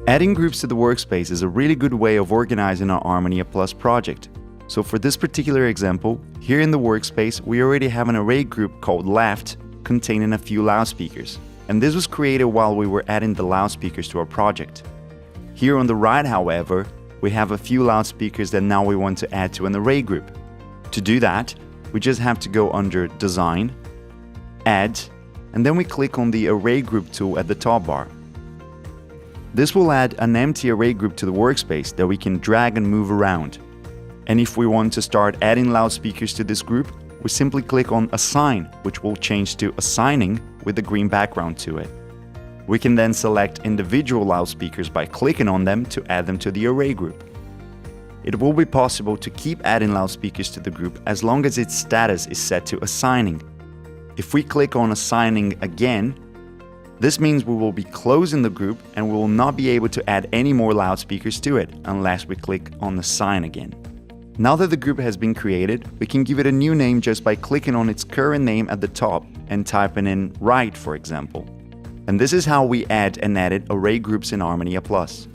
Adding groups to the workspace is a really good way of organizing our ArmoníaPlus project. So for this particular example, here in the workspace, we already have an array group called left containing a few loudspeakers. And this was created while we were adding the loudspeakers to our project. Here on the right, however, we have a few loudspeakers that now we want to add to an array group. To do that, we just have to go under Design, Add, and then we click on the Array Group tool at the top bar. This will add an empty array group to the workspace that we can drag and move around. And if we want to start adding loudspeakers to this group, we simply click on Assign, which will change to Assigning with the green background to it. We can then select individual loudspeakers by clicking on them to add them to the array group. It will be possible to keep adding loudspeakers to the group as long as its status is set to Assigning. If we click on Assigning again, this means we will be closing the group and we will not be able to add any more loudspeakers to it unless we click on Assign again. Now that the group has been created, we can give it a new name just by clicking on its current name at the top and typing in Right, for example. And this is how we add and edit array groups in ArmoníaPlus.